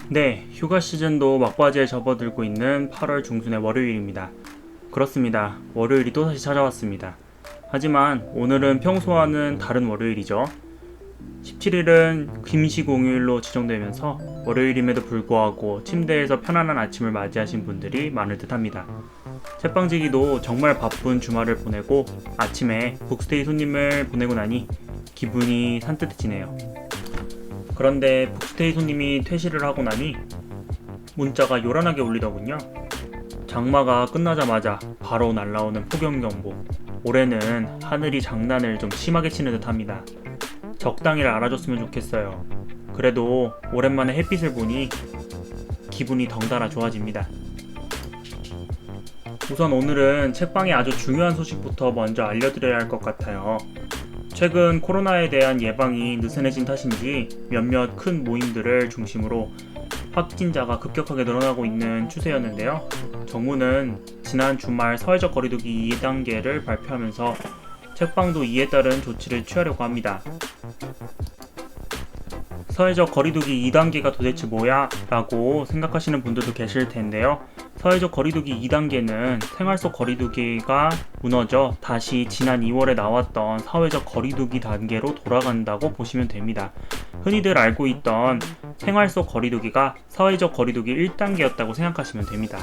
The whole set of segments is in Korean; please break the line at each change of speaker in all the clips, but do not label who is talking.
네, 휴가 시즌도 막바지에 접어들고 있는 8월 중순의 월요일입니다. 그렇습니다. 월요일이 또다시 찾아왔습니다. 하지만 오늘은 평소와는 다른 월요일이죠. 17일은 김씨 공휴일로 지정되면서 월요일임에도 불구하고 침대에서 편안한 아침을 맞이하신 분들이 많을 듯합니다. 책방지기도 정말 바쁜 주말을 보내고 아침에 북스테이 손님을 보내고 나니 기분이 산뜻해지네요. 그런데 북스테이 손님이 퇴실을 하고 나니 문자가 요란하게 울리더군요. 장마가 끝나자마자 바로 날라오는 폭염경보. 올해는 하늘이 장난을 좀 심하게 치는 듯합니다. 적당히를 알아줬으면 좋겠어요. 그래도 오랜만에 햇빛을 보니 기분이 덩달아 좋아집니다. 우선 오늘은 책방에 아주 중요한 소식부터 먼저 알려드려야 할 것 같아요. 최근 코로나에 대한 예방이 느슨해진 탓인지 몇몇 큰 모임들을 중심으로 확진자가 급격하게 늘어나고 있는 추세였는데요. 정부는 지난 주말 사회적 거리두기 2단계를 발표하면서 책방도 이에 따른 조치를 취하려고 합니다. 사회적 거리두기 2단계가 도대체 뭐야? 라고 생각하시는 분들도 계실 텐데요. 사회적 거리두기 2단계는 생활 속 거리두기가 무너져 다시 지난 2월에 나왔던 사회적 거리두기 단계로 돌아간다고 보시면 됩니다. 흔히들 알고 있던 생활 속 거리두기가 사회적 거리두기 1단계였다고 생각하시면 됩니다.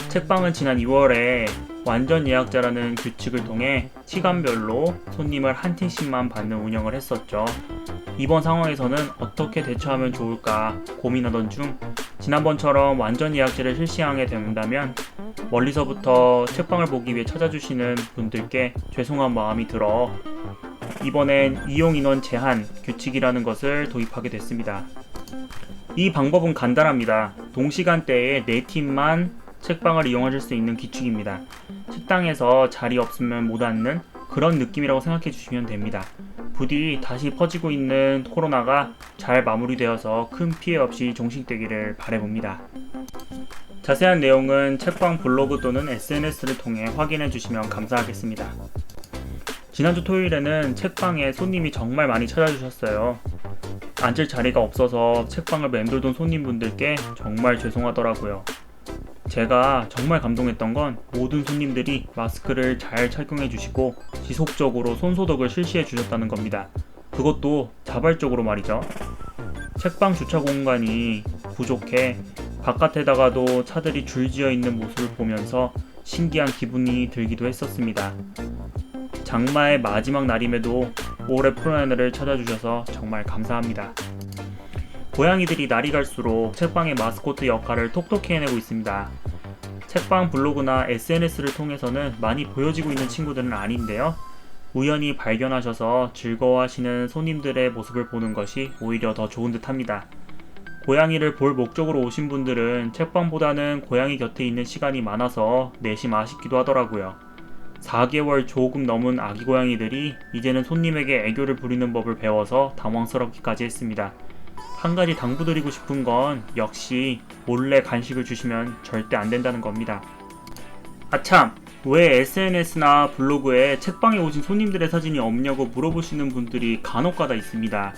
책방은 지난 2월에 완전 예약자라는 규칙을 통해 시간별로 손님을 한 팀씩만 받는 운영을 했었죠. 이번 상황에서는 어떻게 대처하면 좋을까 고민하던 중 지난번처럼 완전 예약제를 실시하게 된다면 멀리서부터 책방을 보기 위해 찾아주시는 분들께 죄송한 마음이 들어 이번엔 이용 인원 제한 규칙이라는 것을 도입하게 됐습니다. 이 방법은 간단합니다. 동시간대에 4팀만 책방을 이용하실 수 있는 규칙입니다. 식당에서 자리 없으면 못 앉는 그런 느낌이라고 생각해 주시면 됩니다. 부디 다시 퍼지고 있는 코로나가 잘 마무리되어서 큰 피해 없이 종식되기를 바라봅니다. 자세한 내용은 책방 블로그 또는 SNS를 통해 확인해 주시면 감사하겠습니다. 지난주 토요일에는 책방에 손님이 정말 많이 찾아주셨어요. 앉을 자리가 없어서 책방을 맴돌던 손님분들께 정말 죄송하더라고요. 제가 정말 감동했던 건 모든 손님들이 마스크를 잘 착용해 주시고 지속적으로 손소독을 실시해 주셨다는 겁니다. 그것도 자발적으로 말이죠. 책방 주차 공간이 부족해 바깥에다가도 차들이 줄지어 있는 모습을 보면서 신기한 기분이 들기도 했었습니다. 장마의 마지막 날임에도 올해 프로야너를 찾아주셔서 정말 감사합니다. 고양이들이 날이 갈수록 책방의 마스코트 역할을 톡톡히 해내고 있습니다. 책방 블로그나 SNS를 통해서는 많이 보여지고 있는 친구들은 아닌데요. 우연히 발견하셔서 즐거워하시는 손님들의 모습을 보는 것이 오히려 더 좋은 듯 합니다. 고양이를 볼 목적으로 오신 분들은 책방보다는 고양이 곁에 있는 시간이 많아서 내심 아쉽기도 하더라고요. 4개월 조금 넘은 아기 고양이들이 이제는 손님에게 애교를 부리는 법을 배워서 당황스럽기까지 했습니다. 한 가지 당부드리고 싶은 건 역시 몰래 간식을 주시면 절대 안 된다는 겁니다. 아참! 왜 SNS나 블로그에 책방에 오신 손님들의 사진이 없냐고 물어보시는 분들이 간혹가다 있습니다.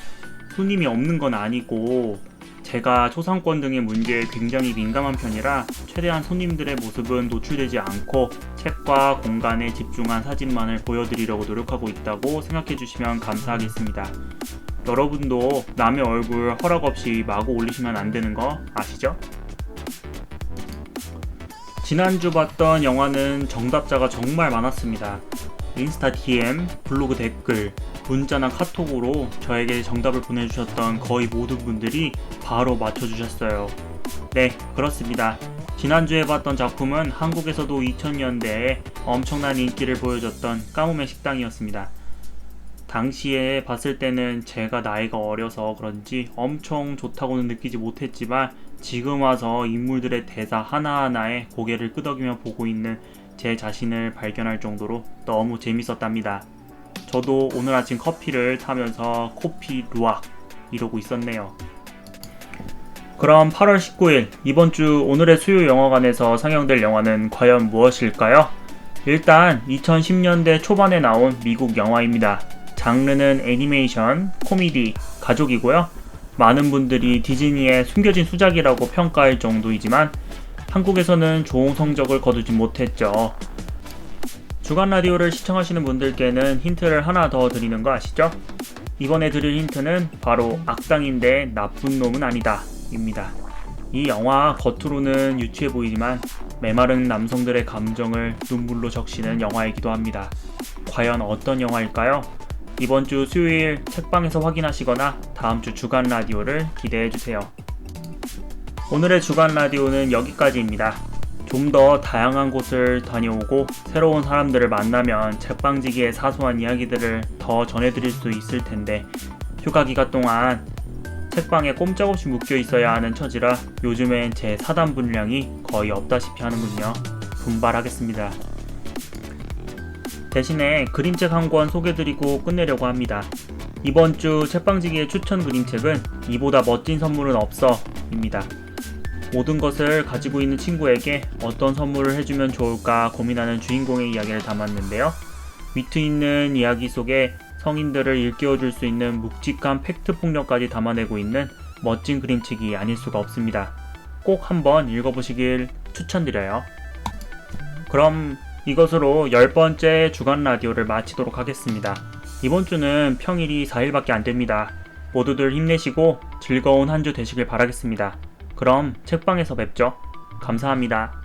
손님이 없는 건 아니고 제가 초상권 등의 문제에 굉장히 민감한 편이라 최대한 손님들의 모습은 노출되지 않고 책과 공간에 집중한 사진만을 보여드리려고 노력하고 있다고 생각해 주시면 감사하겠습니다. 여러분도 남의 얼굴 허락 없이 마구 올리시면 안 되는 거 아시죠? 지난주 봤던 영화는 정답자가 정말 많았습니다. 인스타 DM, 블로그 댓글, 문자나 카톡으로 저에게 정답을 보내주셨던 거의 모든 분들이 바로 맞춰주셨어요. 네, 그렇습니다. 지난주에 봤던 작품은 한국에서도 2000년대에 엄청난 인기를 보여줬던 까무의 식당이었습니다. 당시에 봤을 때는 제가 나이가 어려서 그런지 엄청 좋다고는 느끼지 못했지만 지금 와서 인물들의 대사 하나하나에 고개를 끄덕이며 보고 있는 제 자신을 발견할 정도로 너무 재밌었답니다. 저도 오늘 아침 커피를 타면서 코피 루악 이러고 있었네요. 그럼 8월 19일 이번 주 오늘의 수요 영화관에서 상영될 영화는 과연 무엇일까요? 일단 2010년대 초반에 나온 미국 영화입니다. 장르는 애니메이션, 코미디, 가족이고요. 많은 분들이 디즈니의 숨겨진 수작이라고 평가할 정도이지만 한국에서는 좋은 성적을 거두지 못했죠. 주간 라디오를 시청하시는 분들께는 힌트를 하나 더 드리는 거 아시죠? 이번에 드릴 힌트는 바로 악당인데 나쁜 놈은 아니다 입니다. 이 영화 겉으로는 유치해 보이지만 메마른 남성들의 감정을 눈물로 적시는 영화이기도 합니다. 과연 어떤 영화일까요? 이번 주 수요일 책방에서 확인하시거나 다음 주 주간 라디오를 기대해주세요. 오늘의 주간 라디오는 여기까지입니다. 좀 더 다양한 곳을 다녀오고 새로운 사람들을 만나면 책방지기의 사소한 이야기들을 더 전해드릴 수 있을 텐데 휴가 기간 동안 책방에 꼼짝없이 묶여 있어야 하는 처지라 요즘엔 제 사단 분량이 거의 없다시피 하는군요. 분발하겠습니다. 대신에 그림책 한 권 소개드리고 끝내려고 합니다. 이번 주 책방지기의 추천 그림책은 이보다 멋진 선물은 없어 입니다. 모든 것을 가지고 있는 친구에게 어떤 선물을 해주면 좋을까 고민하는 주인공의 이야기를 담았는데요. 위트 있는 이야기 속에 성인들을 일깨워줄 수 있는 묵직한 팩트 폭력까지 담아내고 있는 멋진 그림책이 아닐 수가 없습니다. 꼭 한번 읽어보시길 추천드려요. 그럼 이것으로 10번째 주간 라디오를 마치도록 하겠습니다. 이번 주는 평일이 4일밖에 안 됩니다. 모두들 힘내시고 즐거운 한 주 되시길 바라겠습니다. 그럼 책방에서 뵙죠. 감사합니다.